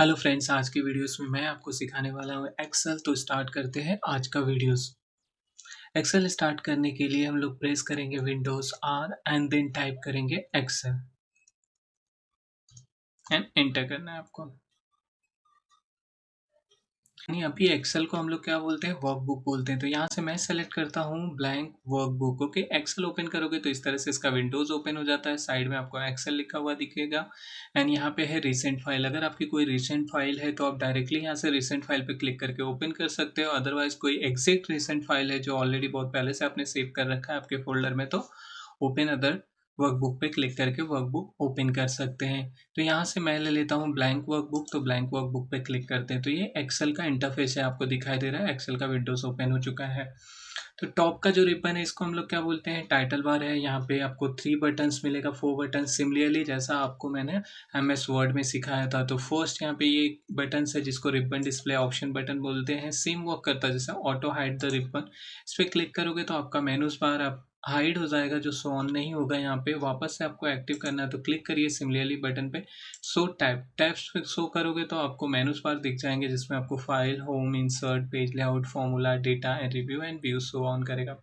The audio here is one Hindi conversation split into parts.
हेलो फ्रेंड्स, आज की वीडियोस में मैं आपको सिखाने वाला हूँ एक्सेल। तो स्टार्ट करते हैं आज का वीडियोस। एक्सेल स्टार्ट करने के लिए हम लोग प्रेस करेंगे Windows R and then type करेंगे एक्सेल एंड एंटर करना है आपको। नहीं, अभी एक्सेल को हम लोग क्या बोलते हैं, वर्कबुक बोलते हैं। तो यहाँ से मैं सेलेक्ट करता हूँ blank workbook. Okay, Excel open करोगे तो इस तरह से इसका विंडोज ओपन हो जाता है। साइड में आपको एक्सेल लिखा हुआ दिखेगा एंड यहाँ पे है रिसेंट फाइल। अगर आपकी कोई रिसेंट फाइल है तो आप डायरेक्टली यहाँ से रिसेंट फाइल पे क्लिक करके ओपन कर सकते हो। अदरवाइज कोई एग्जैक्ट रिसेंट फाइल है जो ऑलरेडी बहुत पहले से आपने सेव कर रखा है आपके फोल्डर में, तो ओपन अदर वर्कबुक पे क्लिक करके वर्कबुक ओपन कर सकते हैं। तो यहाँ से मैं ले लेता हूँ ब्लैंक वर्कबुक। तो ब्लैंक वर्कबुक पे क्लिक करते हैं तो ये एक्सेल का इंटरफेस है, आपको दिखाई दे रहा है। एक्सेल का विंडोज ओपन हो चुका है। तो टॉप का जो रिबन है इसको हम लोग क्या बोलते हैं, टाइटल बार है। यहाँ पे आपको 3 बटन्स मिलेगा, 4 बटन सिमिलरली जैसा आपको मैंने MS वर्ड में सिखाया था। तो फर्स्ट यहाँ पे ये बटन है जिसको रिबन डिस्प्ले ऑप्शन बटन बोलते हैं। सेम वर्क करता है जैसा ऑटो हाइड द रिबन। इस पर क्लिक करोगे तो आपका मेनूज बार आप हाइड हो जाएगा, जो शो ऑन नहीं होगा। यहाँ पे वापस से आपको एक्टिव करना है तो क्लिक करिए सिमिलरली बटन पे। शो टैब्स पे शो करोगे तो आपको मेनूज बार दिख जाएंगे जिसमें आपको file, home, insert, page layout, formula, data and review and view show on करेगा।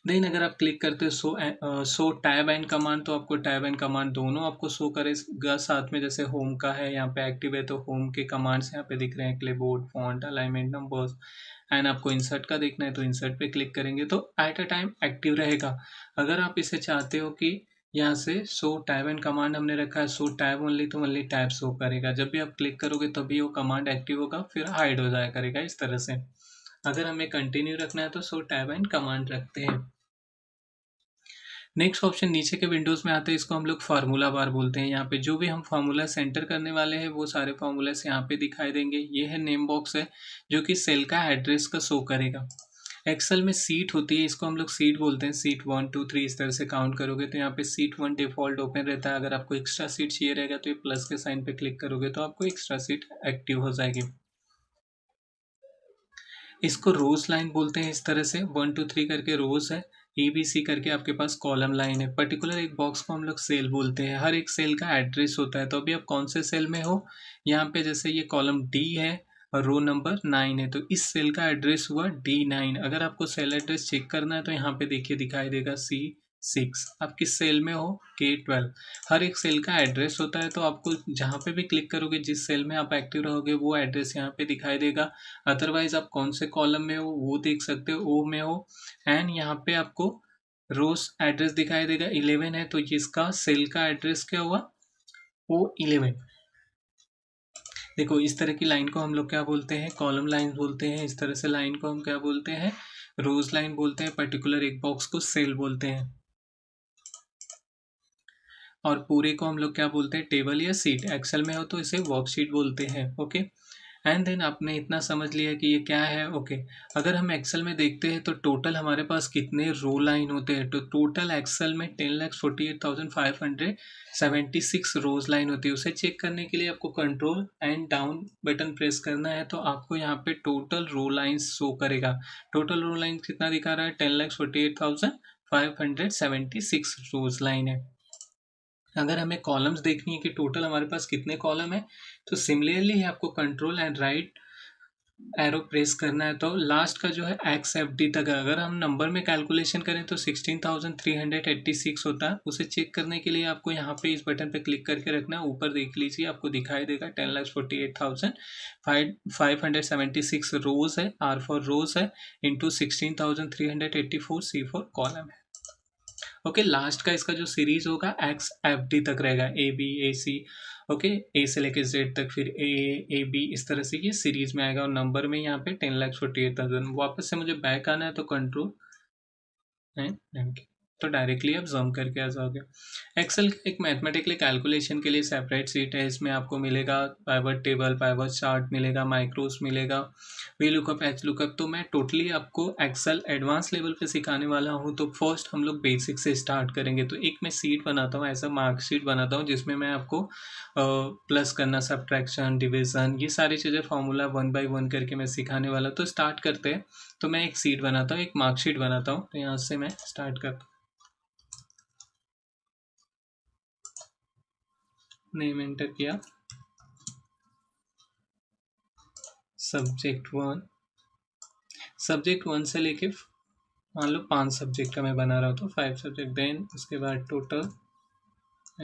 देन अगर आप क्लिक करते हो शो टैब एंड कमांड, तो आपको टैब एंड कमांड दोनों आपको शो करेगा साथ में। जैसे होम का है यहाँ पे एक्टिव है तो होम के कमांड्स यहाँ पे दिख रहे हैं, clipboard, font, alignment, numbers. And आपको इंसर्ट का देखना है तो इंसर्ट पे क्लिक करेंगे तो एट अ टाइम एक्टिव रहेगा। अगर आप इसे चाहते हो कि यहाँ से शो टैब एंड कमांड हमने रखा है शो टैब ओनली, तो ओनली टैब शो करेगा। जब भी आप क्लिक करोगे तभी वो कमांड एक्टिव होगा, फिर हाइड हो जाया करेगा इस तरह से। अगर हमें कंटिन्यू रखना है तो शो टैब एंड कमांड रखते हैं। नेक्स्ट ऑप्शन नीचे के विंडोज में आते हैं, इसको हम लोग फार्मूला बार बोलते हैं। यहाँ पे जो भी हम फार्मूला सेंटर करने वाले हैं वो सारे फार्मूलास यहाँ पे दिखाई देंगे। ये है नेम बॉक्स है जो कि सेल का एड्रेस का शो करेगा। एक्सेल में सीट होती है, इसको हम लोग सीट बोलते हैं। सीट 1 2 3 इस तरह से काउंट करोगे तो यहाँ पे सीट 1 डिफॉल्ट ओपन रहता है। अगर आपको एक्स्ट्रा सीट चाहिए रहेगा तो ये प्लस के साइन पे क्लिक करोगे तो आपको एक्स्ट्रा सीट एक्टिव हो जाएगी। इसको रोज लाइन बोलते हैं। इस तरह से 1 2 3 करके रोज है, ABC करके आपके पास कॉलम लाइन है। पर्टिकुलर एक बॉक्स को हम लोग सेल बोलते हैं। हर एक सेल का एड्रेस होता है। तो अभी आप कौन से सेल में हो, यहाँ पे जैसे ये कॉलम D है और रो नंबर 9 है, तो इस सेल का एड्रेस हुआ D9। अगर आपको सेल एड्रेस चेक करना है तो यहाँ पे देखिए दिखाई देगा C6। आप किस सेल में हो, K12। हर एक सेल का एड्रेस होता है, तो आपको जहाँ पे भी क्लिक करोगे जिस सेल में आप एक्टिव रहोगे वो एड्रेस यहाँ पे दिखाई देगा। अदरवाइज आप कौन से कॉलम में हो वो देख सकते हो, O में हो। एंड यहाँ पे आपको रोज एड्रेस दिखाई देगा 11 है, तो इसका सेल का एड्रेस क्या हुआ, O11। देखो इस तरह की लाइन को हम लोग क्या बोलते हैं, कॉलम लाइन बोलते हैं। इस तरह से लाइन को हम क्या बोलते हैं, रोज लाइन बोलते हैं। पर्टिकुलर एक बॉक्स को सेल बोलते हैं। और पूरे को हम लोग क्या बोलते हैं, टेबल या सीट। एक्सेल में हो तो इसे वर्कशीट बोलते हैं। ओके, एंड देन आपने इतना समझ लिया कि ये क्या है। ओके, अगर हम एक्सेल में देखते हैं तो टोटल हमारे पास कितने रो लाइन होते हैं। तो टोटल एक्सेल में 10,48,576 रोज लाइन होती है। उसे चेक करने के लिए आपको control and down button press करना है तो आपको यहाँ पे टोटल रो लाइन शो करेगा। टोटल रो लाइन कितना दिखा रहा है, 10,48,576 रोज लाइन है। अगर हमें कॉलम्स देखनी है कि टोटल हमारे पास कितने कॉलम है, तो सिमिलरली आपको control and right arrow press करना है। तो लास्ट का जो है XFD तक है। अगर हम नंबर में कैलकुलेशन करें तो 16,386 होता है। उसे चेक करने के लिए आपको यहाँ पे इस बटन पे क्लिक करके रखना है। ऊपर देख लीजिए, आपको दिखाई देगा 10,48,576 रोज है, R फॉर रोज है, इंटू 16,384 C फॉर कॉलम है। ओके, लास्ट का इसका जो सीरीज होगा XFD तक रहेगा, ABAC। ओके, A से लेके Z तक, फिर AB, इस तरह से ये सीरीज में आएगा। और नंबर में यहाँ पे 10,48,000। वापस से मुझे बैक आना है तो कंट्रोल है, तो डायरेक्टली आप जम करके आ जाओगे। एक्सेल एक मैथमेटिकली कैलकुलेशन के लिए सेपरेट सीट है। इसमें आपको मिलेगा पाइवट टेबल, पाइवट चार्ट मिलेगा, माइक्रोस मिलेगा, वी लुकअप, एच लुकअप। तो मैं टोटली आपको एक्सेल एडवांस लेवल पे सिखाने वाला हूँ। तो फर्स्ट हम लोग बेसिक से स्टार्ट करेंगे। तो एक मैं सीट बनाता हूँ, ऐसा मार्कशीट बनाता हूँ जिसमें मैं आपको प्लस करना, सब्ट्रैक्शन, डिविजन, ये सारी चीज़ें फार्मूला 1 by 1 करके मैं सिखाने वाला। तो स्टार्ट करते हैं। तो मैं एक सीट बनाता हूँ, एक मार्कशीट बनाता हूँ। तो यहाँ से मैं स्टार्ट करता हूँ। नेम एंटर किया, सब्जेक्ट वन से लेके मान लो 5 सब्जेक्ट का मैं बना रहा हूँ तो 5 सब्जेक्ट, देन उसके बाद टोटल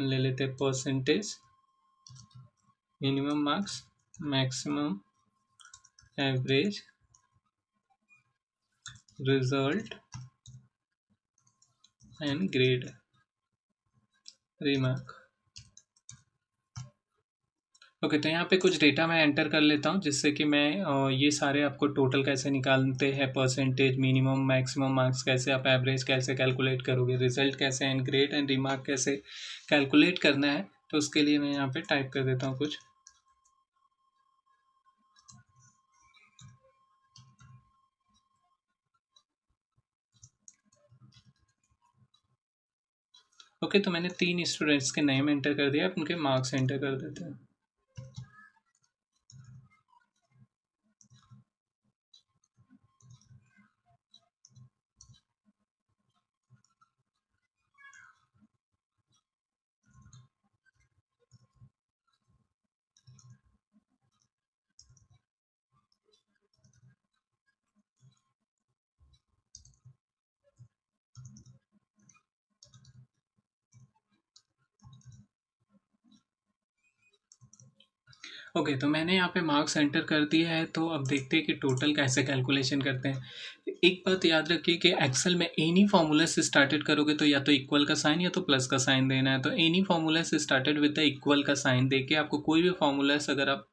ले लेते हैं percentage, minimum marks, maximum, average, result and grade, remark. Okay, तो यहाँ पे कुछ डेटा मैं एंटर कर लेता हूँ जिससे कि मैं ये सारे आपको टोटल कैसे निकालते हैं, परसेंटेज, मिनिमम, मैक्सिमम मार्क्स कैसे, आप एवरेज कैसे कैलकुलेट करोगे, रिजल्ट कैसे एंड ग्रेड एंड रिमार्क कैसे कैलकुलेट करना है, तो उसके लिए मैं यहाँ पे टाइप कर देता हूँ कुछ। ओके, तो मैंने 3 स्टूडेंट्स के नेम एंटर कर दिया, अब उनके मार्क्स एंटर कर देते हैं। ओके, तो मैंने यहाँ पे मार्क्स एंटर कर दिया है, तो अब देखते हैं कि टोटल कैसे कैलकुलेशन करते हैं। एक बात याद रखिए कि एक्सेल में एनी फार्मूला से स्टार्टेड करोगे तो या तो इक्वल का साइन या तो प्लस का साइन देना है। तो एनी फार्मूला से स्टार्टेड विद द इक्वल का साइन देके आपको कोई भी फार्मूलास अगर आप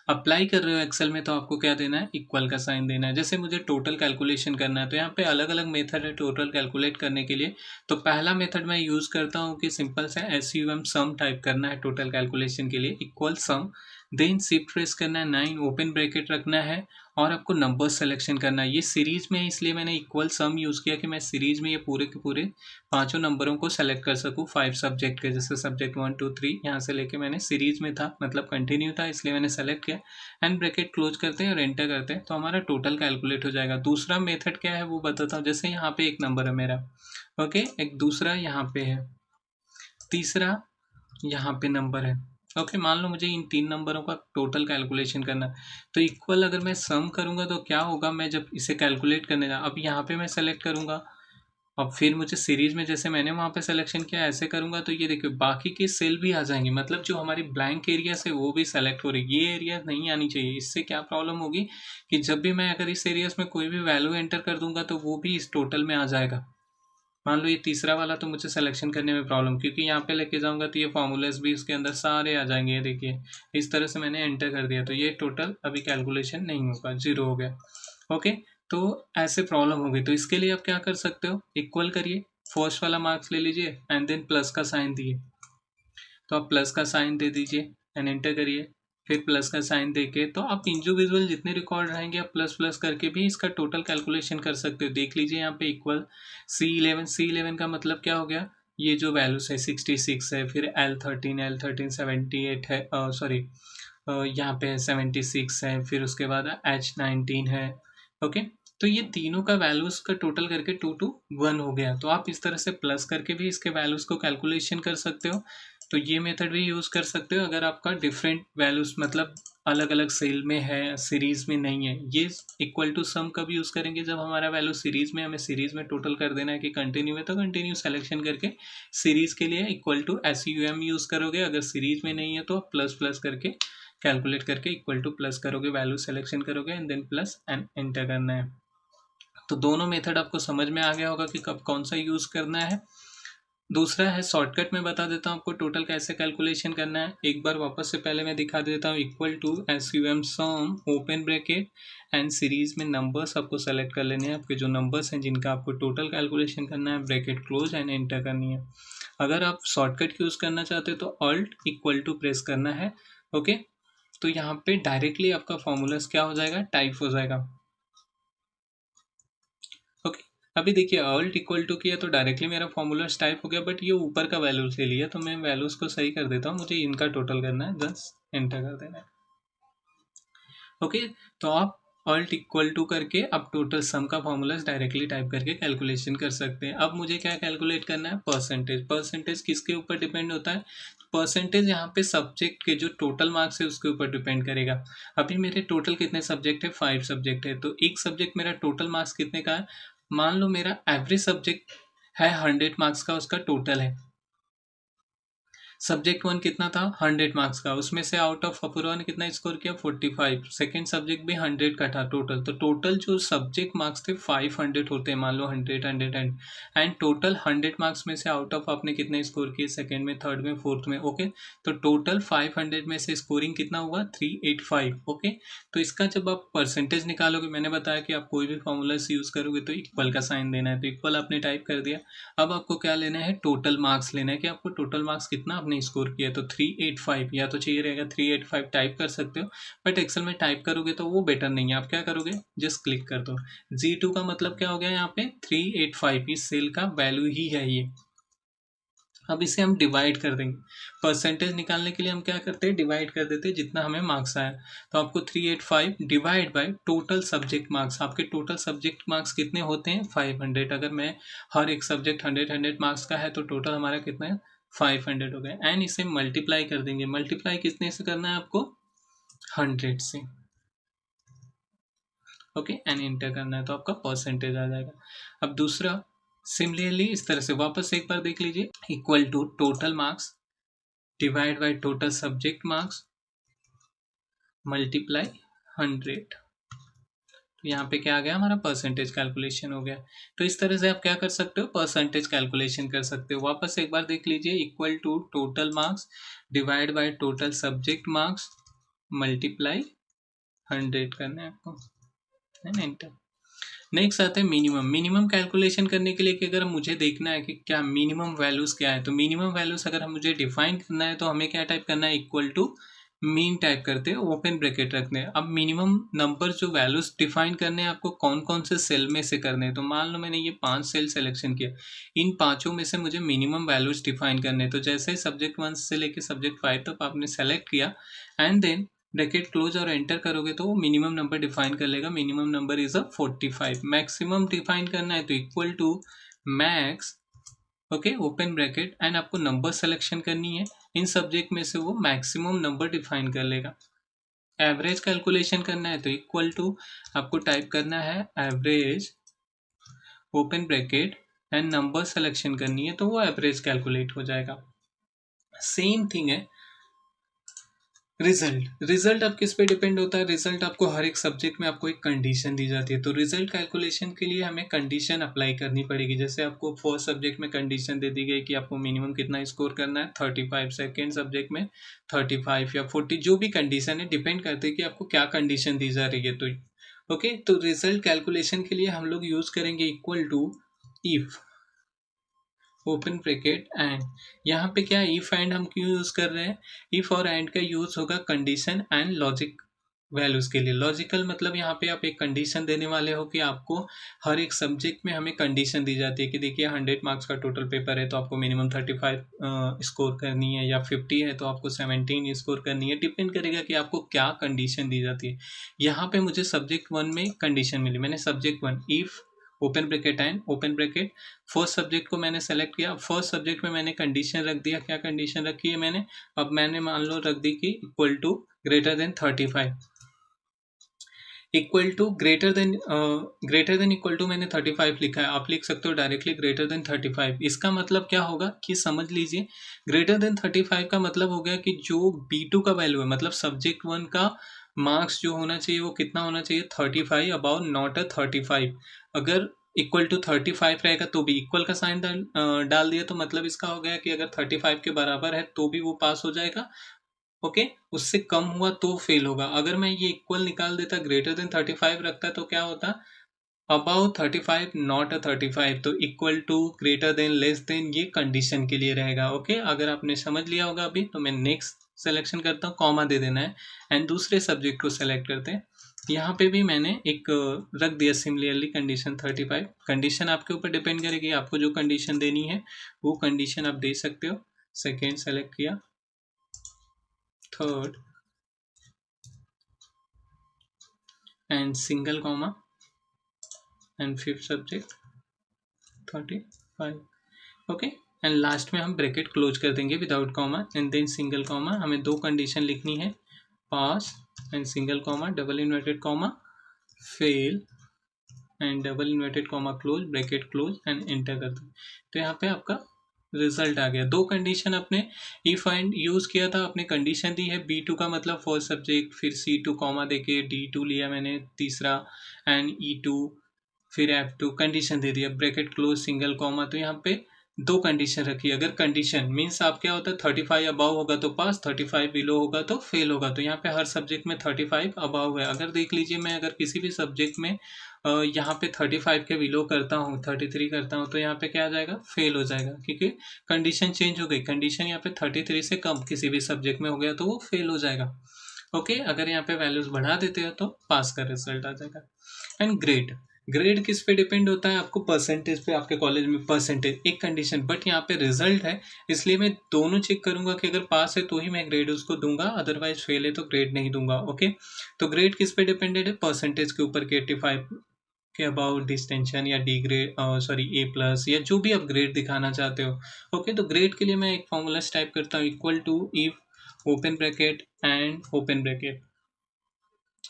अप्लाई कर रहे हो एक्सेल में तो आपको क्या देना है, इक्वल का साइन देना है। जैसे मुझे टोटल कैलकुलेशन करना है तो यहाँ पे अलग अलग मेथड है टोटल कैलकुलेट करने के लिए। तो पहला मेथड मैं यूज़ करता हूँ कि सिंपल सा SUM सम टाइप करना है टोटल कैलकुलेशन के लिए, equal sum, then shift press करना है, 9 ओपन ब्रैकेट रखना है और आपको नंबर सेलेक्शन करना है। ये सीरीज में है इसलिए मैंने इक्वल सम यूज़ किया कि मैं सीरीज में ये पूरे के पूरे 5 नंबरों को सेलेक्ट कर सकूँ 5 सब्जेक्ट के। जैसे सब्जेक्ट 1 2 3 यहाँ से लेके मैंने सीरीज में था, मतलब कंटिन्यू था, इसलिए मैंने सेलेक्ट किया एंड ब्रैकेट क्लोज करते हैं और एंटर करते हैं तो हमारा टोटल कैलकुलेट हो जाएगा। दूसरा मेथड क्या है वो बताता हूँ। जैसे यहाँ पे एक नंबर है मेरा, ओके, एक दूसरा यहाँ पे है, तीसरा यहाँ पे नंबर है, ओके। मान लो मुझे इन 3 नंबरों का टोटल कैलकुलेशन करना है तो इक्वल अगर मैं सम करूँगा तो क्या होगा, मैं जब इसे कैलकुलेट करने जा, अब यहाँ पे मैं सेलेक्ट करूँगा, अब फिर मुझे सीरीज में जैसे मैंने वहाँ पे सिलेक्शन किया ऐसे करूँगा तो ये देखिए बाकी की सेल भी आ जाएंगी, मतलब जो हमारी ब्लैंक एरियाज है वो भी सेलेक्ट हो रही है। ये एरिया नहीं आनी चाहिए। इससे क्या प्रॉब्लम होगी कि जब भी मैं अगर इस एरियाज में कोई भी वैल्यू एंटर कर दूंगा तो वो भी इस टोटल में आ जाएगा। मान लो ये तीसरा वाला तो मुझे सिलेक्शन करने में प्रॉब्लम, क्योंकि यहाँ पे लेके जाऊँगा तो ये फार्मूलाज भी इसके अंदर सारे आ जाएंगे। ये देखिए इस तरह से मैंने एंटर कर दिया तो ये टोटल अभी कैलकुलेशन नहीं होगा, 0 हो गया, ओके। तो ऐसे प्रॉब्लम होगी तो इसके लिए आप क्या कर सकते हो, इक्वल करिए, फर्स्ट वाला मार्क्स ले लीजिए एंड देन प्लस का साइन दिए, तो आप प्लस का साइन दे दीजिए एंड एंटर करिए, फिर प्लस का साइन देके तो आप इंडिविजुअल जितने रिकॉर्ड रहेंगे आप प्लस प्लस करके भी इसका टोटल कैलकुलेशन कर सकते हो। देख लीजिए यहाँ पे इक्वल C11 का मतलब क्या हो गया, ये जो वैल्यूज है 66 है, फिर L13 78 है, सॉरी यहाँ पे 76 है, फिर उसके बाद H19 है, ओके। तो ये तीनों का वैल्यूज का टोटल करके 2 to 1 हो गया। तो आप इस तरह से प्लस करके भी इसके वैल्यूज को कैलकुलेशन कर सकते हो। तो ये मेथड भी यूज़ कर सकते हो अगर आपका डिफरेंट वैल्यूज मतलब अलग अलग सेल में है, सीरीज में नहीं है। ये इक्वल टू सम कब यूज़ करेंगे, जब हमारा वैल्यू सीरीज में, हमें सीरीज में टोटल कर देना है कि कंटिन्यू है तो कंटिन्यू सेलेक्शन करके सीरीज के लिए इक्वल टू SUM यूज़ करोगे। अगर सीरीज में नहीं है तो प्लस प्लस करके कैलकुलेट करके इक्वल टू प्लस करोगे, वैल्यू सेलेक्शन करोगे and then plus and enter करना है। तो दोनों मेथड आपको समझ में आ गया होगा कि कब कौन सा यूज़ करना है। दूसरा है शॉर्टकट में बता देता हूँ आपको टोटल कैसे कैलकुलेशन करना है। एक बार वापस से पहले मैं दिखा देता हूँ, equal to SUM sum open bracket and series में नंबर्स आपको सेलेक्ट कर लेने हैं, आपके जो नंबर्स हैं जिनका आपको टोटल कैलकुलेशन करना है, ब्रैकेट क्लोज एंड एंटर करनी है। अगर आप शॉर्टकट यूज़ करना चाहते हो तो ऑल्ट इक्वल टू प्रेस करना है, ओके। तो यहाँ पे डायरेक्टली आपका फॉर्मूलाज क्या हो जाएगा, टाइप हो जाएगा, ओके। अभी देखिए ऑल्ट इक्वल टू किया तो डायरेक्टली मेरा फॉर्मूला टाइप हो गया, बट ये ऊपर का वैल्यू ले लिया तो मैं वैल्यूज को सही कर देता हूँ, मुझे इनका टोटल करना है, जस्ट एंटर कर देना है, ओके। तो आप ऑल्ट इक्वल टू करके आप टोटल सम का फॉर्मूलाज डायरेक्टली टाइप करके कैलकुलेशन कर सकते हैं। अब मुझे क्या कैलकुलेट करना है, परसेंटेज। परसेंटेज किसके ऊपर डिपेंड होता है, परसेंटेज यहाँ पे सब्जेक्ट के जो टोटल मार्क्स है उसके ऊपर डिपेंड करेगा। अभी मेरे टोटल कितने सब्जेक्ट है, 5 सब्जेक्ट है, तो एक सब्जेक्ट मेरा टोटल मार्क्स कितने का है, मान लो मेरा एवरेज सब्जेक्ट है 100 मार्क्स का, उसका टोटल है। सब्जेक्ट वन कितना था, 100 मार्क्स का, उसमें से आउट ऑफ अपूर्वा ने कितना स्कोर किया, 45। सेकेंड सब्जेक्ट भी 100 का था टोटल, तो टोटल जो सब्जेक्ट मार्क्स थे 500 होते हैं, मान लो 100 100 एंड टोटल 100 मार्क्स में से आउट ऑफ आपने कितने स्कोर किए, सेकेंड में, थर्ड में, फोर्थ में, ओके। तो टोटल 500 में से स्कोरिंग कितना हुआ, 385, ओके। तो इसका जब आप परसेंटेज निकालोगे, मैंने बताया कि आप कोई भी फॉर्मूला यूज करोगे तो इक्वल का साइन देना है, तो इक्वल आपने टाइप कर दिया। अब आपको क्या लेना है, टोटल मार्क्स लेना है कि आपको टोटल मार्क्स कितना आपने स्कोर किया, तो 385, या तो चाहिए रहेगा 385 टाइप कर सकते हो, बट एक्सेल में टाइप करोगे तो वो बेटर नहीं है। आप क्या करोगे, जस्ट क्लिक कर दो। G2 का मतलब क्या हो गया, यहाँ पे 385 इस सेल का वैल्यू ही है ये। अब इसे हम डिवाइड कर देंगे, परसेंटेज निकालने के लिए हम क्या करते हैं, डिवाइड कर देते हैं जितना हमें मार्क्स आया। तो आपको 385 divide by total subject marks, आपके टोटल सब्जेक्ट मार्क्स कितने होते हैं, 500। अगर मैं हर एक सब्जेक्ट 100 मार्क्स का है तो टोटल हमारा कितना है, 500 हो गया। एंड इसे मल्टीप्लाई कर देंगे, मल्टीप्लाई कितने से करना है आपको, 100 से, ओके, एंड इंटर करना है तो आपका परसेंटेज आ जाएगा। अब दूसरा सिमिलरली इस तरह से वापस एक बार देख लीजिए, equal to total marks divide by total subject marks multiply 100। तो यहाँ पे क्या आ गया, हमारा परसेंटेज कैलकुलेशन हो गया। तो इस तरह से आप क्या कर सकते हो, परसेंटेज कैलकुलेशन कर सकते हो। वापस एक बार देख लीजिए, equal to total marks divide by total subject marks multiply 100 करना है आपको, है ना, एंटर। नेक्स्ट आता है मिनिमम। मिनिमम कैलकुलेशन करने के लिए कि अगर मुझे देखना है कि क्या मिनिमम वैल्यूज क्या है, तो मिनिमम वैल्यूज अगर हम मुझे डिफाइन करना है तो हमें क्या टाइप करना है, इक्वल टू मीन टाइप करते हैं, ओपन ब्रैकेट रखते हैं। अब मिनिमम नंबर जो वैल्यूज डिफाइन करने हैं आपको कौन कौन से सेल में से करने हैं, तो मान लो मैंने ये 5 सेल सिलेक्शन किया, इन पांचों में से मुझे मिनिमम वैल्यूज डिफाइन करने हैं। तो जैसे सब्जेक्ट 1 से लेके सब्जेक्ट 5 तक आपने सेलेक्ट किया एंड देन ब्रैकेट क्लोज और एंटर करोगे तो वो मिनिमम नंबर डिफाइन कर लेगा। Minimum number is a 45। Maximum define करना है तो equal to max, okay, open bracket, and आपको नंबर सिलेक्शन करनी है, इन सब्जेक्ट में से वो मैक्सिमम नंबर डिफाइन कर लेगा। एवरेज कैलकुलेशन करना है तो इक्वल टू आपको टाइप करना है average, open bracket, and number selection करनी है तो वो एवरेज कैलकुलेट हो जाएगा। सेम थिंग है रिजल्ट। रिजल्ट अब किस पे डिपेंड होता है, रिजल्ट आपको हर एक सब्जेक्ट में आपको एक कंडीशन दी जाती है, तो रिजल्ट कैलकुलेशन के लिए हमें कंडीशन अप्लाई करनी पड़ेगी। जैसे आपको फर्स्ट सब्जेक्ट में कंडीशन दे दी गई कि आपको मिनिमम कितना स्कोर करना है, 35, सेकेंड सब्जेक्ट में 35 या 40, जो भी कंडीशन है डिपेंड करते हैं कि आपको क्या कंडीशन दी जा रही है। तो ओके, तो रिजल्ट कैलकुलेशन के लिए हम लोग यूज करेंगे equal to if, open bracket, and. यहाँ पे क्या इफ एंड हम क्यों यूज कर रहे हैं, इफ और एंड का यूज होगा कंडीशन एंड लॉजिक वैल्यूज के लिए। लॉजिकल मतलब यहाँ पे आप एक कंडीशन देने वाले हो कि आपको हर एक सब्जेक्ट में हमें कंडीशन दी जाती है कि देखिए 100 मार्क्स का टोटल पेपर है तो आपको मिनिमम 35 स्कोर करनी है, या 50 है तो आपको 17 स्कोर करनी है, डिपेंड करेगा कि आपको क्या कंडीशन दी जाती है। यहाँ पे मुझे सब्जेक्ट 1 में कंडीशन मिली, मैंने subject 1 if, open bracket and, open bracket, first subject को मैंने सेलेक्ट किया। फर्स्ट सब्जेक्ट में मैंने कंडीशन रख दिया, क्या कंडीशन रखी है मैंने, अब मैंने मान लो रख दी कि equal to greater than 35, equal to greater than equal to मैंने 35 लिखा है, आप लिख सकते हो डायरेक्टली ग्रेटर देन 35। इसका मतलब क्या होगा कि समझ लीजिए, ग्रेटर देन 35 का मतलब हो गया कि जो B2 का वैल्यू है, मतलब सब्जेक्ट 1 का मार्क्स जो होना चाहिए वो कितना होना चाहिए, 35 अबाउट नॉट अ 35। अगर इक्वल टू 35 रहेगा तो भी इक्वल का साइन डाल दिया, तो मतलब इसका हो गया कि अगर 35 के बराबर है तो भी वो पास हो जाएगा, ओके, उससे कम हुआ तो फेल होगा। अगर मैं ये इक्वल निकाल देता, ग्रेटर देन 35 रखता, तो क्या होता, अबाउट 35 नॉट अ 35, तो equal to, greater than, less than, ये कंडीशन के लिए रहेगा। ओके, अगर आपने समझ लिया होगा अभी, तो मैं नेक्स्ट सिलेक्शन करता हूँ, कॉमा दे देना है, एंड दूसरे सब्जेक्ट को सेलेक्ट करते हैं। यहाँ पे भी मैंने एक रख दिया सिमिलरली कंडीशन 35। कंडीशन आपके ऊपर डिपेंड करेगी, आपको जो कंडीशन देनी है वो कंडीशन आप दे सकते हो। सेकेंड सेलेक्ट किया, third, and single comma, and fifth subject 35, okay। And last में हम ब्रैकेट क्लोज कर देंगे without comma and then single comma. हमें दो कंडीशन लिखनी है, pass and single comma, double inverted comma, fail and double inverted comma close, bracket close and enter कर दो। तो यहाँ पे आपका रिजल्ट आ गया। दो कंडीशन अपने इफ एंड यूज़ किया था, आपने कंडीशन दी है B2 का मतलब फर्स्ट सब्जेक्ट, फिर C2 कॉमा देके D2 लिया मैंने तीसरा एंड E2, फिर F2 कंडीशन दे दिया, ब्रैकेट क्लोज सिंगल कॉमा। तो यहाँ पे दो कंडीशन रखी। अगर कंडीशन मीन्स आप क्या होता है 35 अबाव होगा तो पास, 35 बिलो होगा तो फेल होगा। तो यहाँ पे हर सब्जेक्ट में 35 अबाव है। अगर देख लीजिए मैं अगर किसी भी सब्जेक्ट में यहाँ पे 35 के बिलो करता हूँ, 33 करता हूँ, तो यहाँ पे क्या आ जाएगा, फेल हो जाएगा, क्योंकि कंडीशन चेंज हो गई। कंडीशन यहाँ पे 33 से कम किसी भी सब्जेक्ट में हो गया तो वो फेल हो जाएगा। ओके, अगर यहाँ पे वैल्यूज बढ़ा देते हो तो पास का रिजल्ट आ जाएगा। एंड ग्रेड, ग्रेड किस पे डिपेंड होता है, आपको परसेंटेज पे, आपके कॉलेज में परसेंटेज एक कंडीशन, बट यहाँ पे रिजल्ट है, इसलिए मैं दोनों चेक करूंगा कि अगर पास है तो ही मैं ग्रेड उसको दूंगा, अदरवाइज फेल है तो ग्रेड नहीं दूंगा। ओके, तो ग्रेड किस पे डिपेंडेड है, परसेंटेज के ऊपर, कि 85 के अबाउट डिस्टेंशन या डी ग्रेड, सॉरी A+ या जो भी आप ग्रेड दिखाना चाहते हो। ओके, तो ग्रेड के लिए मैं एक फॉर्मूला टाइप करता हूँ, equal to if open bracket and open bracket.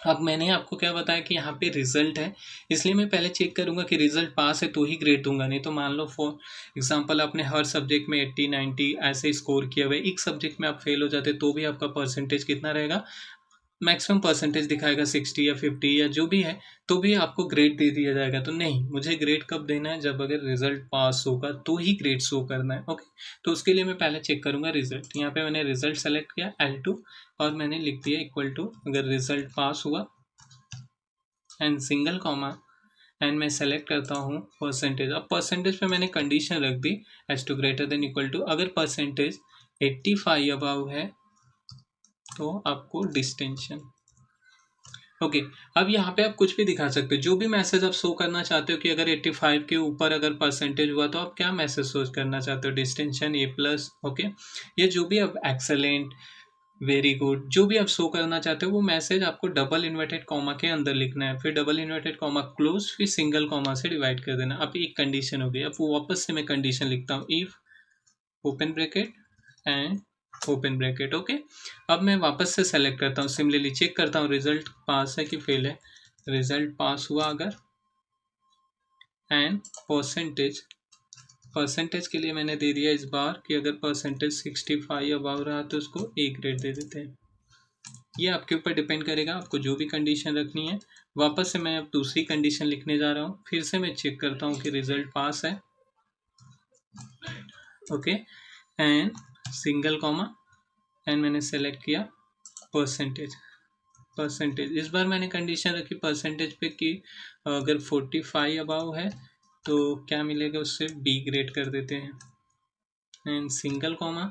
अब मैंने आपको क्या बताया कि यहाँ पे रिजल्ट है, इसलिए मैं पहले चेक करूंगा कि रिजल्ट पास है तो ही ग्रेड दूंगा। नहीं तो मान लो फॉर एग्जांपल आपने हर सब्जेक्ट में 80 90 ऐसे स्कोर किया हुआ है, एक सब्जेक्ट में आप फेल हो जाते तो भी आपका परसेंटेज कितना रहेगा, मैक्सिमम परसेंटेज दिखाएगा 60 या 50 या जो भी है, तो भी आपको ग्रेड दे दिया जाएगा। तो नहीं, मुझे ग्रेड कब देना है, जब अगर रिजल्ट पास होगा तो ही ग्रेड शो करना है। ओके, तो उसके लिए मैं पहले चेक करूंगा रिजल्ट। यहाँ पे मैंने रिजल्ट सेलेक्ट किया L2 और मैंने लिख दिया इक्वल टू, अगर रिजल्ट पास हुआ एंड सिंगल कॉमा एंड मैं सेलेक्ट करता हूँ परसेंटेज। अब परसेंटेज पे मैंने कंडीशन रख दी S2 greater than equal to, अगर परसेंटेज 85 अबाव है तो आपको डिस्टेंशन। ओके, अब यहाँ पे आप कुछ भी दिखा सकते हो, जो भी मैसेज आप शो करना चाहते हो कि अगर 85 के ऊपर अगर परसेंटेज हुआ तो आप क्या मैसेज शो करना चाहते हो, डिस्टेंशन, A+। ओके, ये जो भी आप एक्सेलेंट, वेरी गुड, जो भी आप शो करना चाहते हो वो मैसेज आपको डबल इन्वर्टेड कॉमा के अंदर लिखना है, फिर डबल इन्वर्टेड कॉमा क्लोज, फिर सिंगल कॉमा से डिवाइड कर देना। अब एक कंडीशन हो गई। अब वो वापस से मैं कंडीशन लिखता हूँ, if open bracket and open bracket. Okay, अब मैं वापस से सेलेक्ट करता हूँ, सिमिलरली चेक करता हूँ रिजल्ट पास है कि फेल है। रिजल्ट पास हुआ अगर, एंड परसेंटेज, परसेंटेज के लिए मैंने दे दिया इस बार कि अगर परसेंटेज 65 अबाव रहा तो उसको A ग्रेड दे देते हैं। ये आपके ऊपर डिपेंड करेगा, आपको जो भी कंडीशन रखनी है। वापस से मैं अब दूसरी कंडीशन लिखने जा रहा हूँ, फिर से मैं चेक करता हूँ कि रिजल्ट पास है। Okay, and single comma and मैंने सेलेक्ट किया परसेंटेज। परसेंटेज इस बार मैंने कंडीशन रखी परसेंटेज पे कि अगर 45 अबाव है तो क्या मिलेगा, उससे B ग्रेड कर देते हैं। एंड सिंगल कॉमा,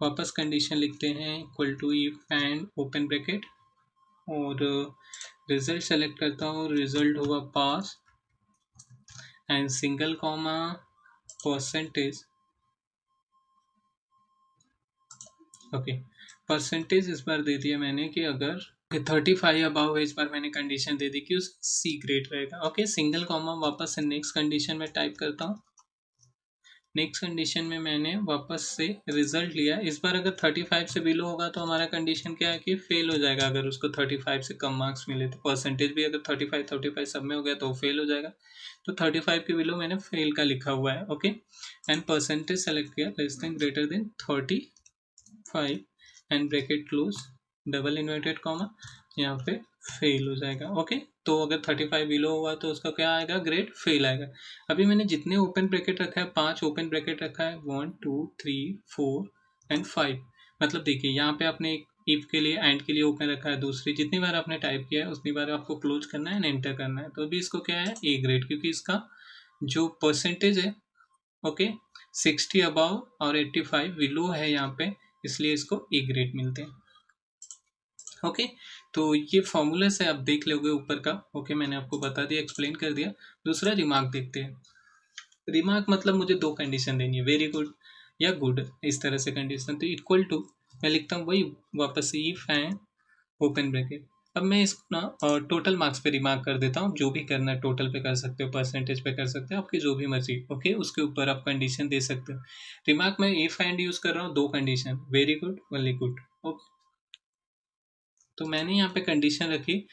वापस कंडीशन लिखते हैं equal to if and open bracket, और रिजल्ट सेलेक्ट करता हूँ, रिजल्ट हुआ pass and single comma percentage. Okay, percentage इस बार दे दिया मैंने कि अगर 35 अबाव है, इस बार मैंने कंडीशन दे दी कि उस C ग्रेड रहेगा। ओके, सिंगल कॉमा, वापस से नेक्स्ट कंडीशन में टाइप करता हूँ। नेक्स्ट कंडीशन में मैंने वापस से रिजल्ट लिया, इस बार अगर 35 से बिलो होगा तो हमारा कंडीशन क्या है कि फेल हो जाएगा। अगर उसको 35 से कम मार्क्स मिले तो परसेंटेज भी अगर 35 सब में हो गया तो फेल हो जाएगा। तो 35 के बिलो मैंने फेल का लिखा हुआ है। ओके, एंड परसेंटेज सेलेक्ट किया less than greater than 35 and bracket close, double inverted comma, यहाँ पे फेल हो जाएगा। ओके, तो अगर 35 बिलो हुआ तो उसका क्या आएगा, ग्रेड फेल आएगा। अभी मैंने जितने ओपन ब्रैकेट रखा है, 5 ओपन ब्रैकेट रखा है, 1 2 3 4 एंड 5। मतलब देखिए यहाँ पे आपने एक इफ के लिए, एंड के लिए ओपन रखा है, दूसरी जितनी बार आपने टाइप किया है उतनी बार आपको क्लोज करना है एंड एंटर करना है। तो अभी इसको क्या है, A ग्रेड, क्योंकि इसका जो परसेंटेज है ओके 60 अबाव और 85 बिलो है यहाँ पे, इसलिए इसको A ग्रेड मिलते हैं। ओके, तो ये फॉर्मूला से आप देख लोगे ऊपर का। ओके, मैंने आपको बता दिया, एक्सप्लेन कर दिया। दूसरा रिमार्क देखते हैं। रिमार्क मतलब मुझे दो कंडीशन देनी है, वेरी गुड या गुड, इस तरह से कंडीशन। तो इक्वल टू मैं लिखता हूँ वही वापस से, इफ एंड ओपन ब्रैकेट अब मैं इसको ना टोटल मार्क्स पे रिमार्क कर देता हूँ। जो भी करना है टोटल पे कर सकते हो, परसेंटेज पे कर सकते हो, आपकी जो भी मर्जी। ओके, उसके ऊपर आप कंडीशन दे सकते हो। रिमार्क में इफ एंड यूज कर रहा हूँ, 2 condition, very good, only good. Okay, तो मैंने यहाँ पे कंडीशन रखी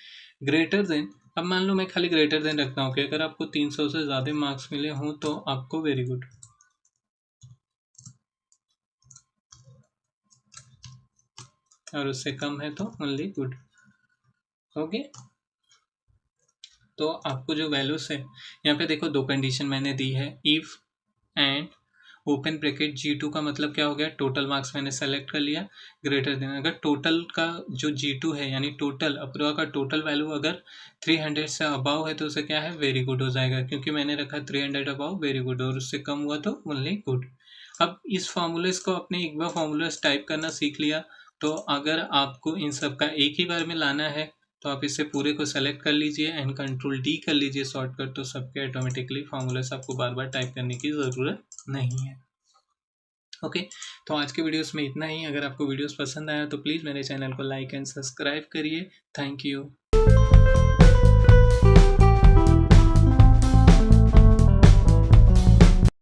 ग्रेटर देन। अब मान लो मैं खाली ग्रेटर देन रखता हूँ कि अगर आपको 300 से ज़्यादा मार्क्स मिले हों तो आपको वेरी गुड, और उससे कम है तो ओनली गुड। ओके, तो आपको जो वैल्यूज है यहाँ पे देखो, 2 कंडीशन मैंने दी है, if and open bracket G2 का मतलब क्या हो गया, टोटल मार्क्स मैंने सेलेक्ट कर लिया, ग्रेटर देन। अगर टोटल का जो G2 है यानी टोटल अप्रोवा का टोटल वैल्यू अगर 300 से अबाव है तो उसे क्या है, वेरी गुड हो जाएगा, क्योंकि मैंने रखा 300 अबाव, वेरी गुड, और उससे कम हुआ तो ओनली गुड। अब इस फॉर्मूलेस को अपने एक बार फॉर्मूलेस टाइप करना सीख लिया, तो अगर आपको इन सब का एक ही बार में लाना है तो आप इसे पूरे को सेलेक्ट कर लीजिए एंड कंट्रोल डी कर लीजिए शॉर्टकट, तो सबके ऑटोमेटिकली फॉर्मूलेस आपको बार बार टाइप करने की ज़रूरत नहीं है। ओके, तो आज के वीडियोस में इतना ही। अगर आपको वीडियोस पसंद आया तो प्लीज़ मेरे चैनल को लाइक एंड सब्सक्राइब करिए। Thank you.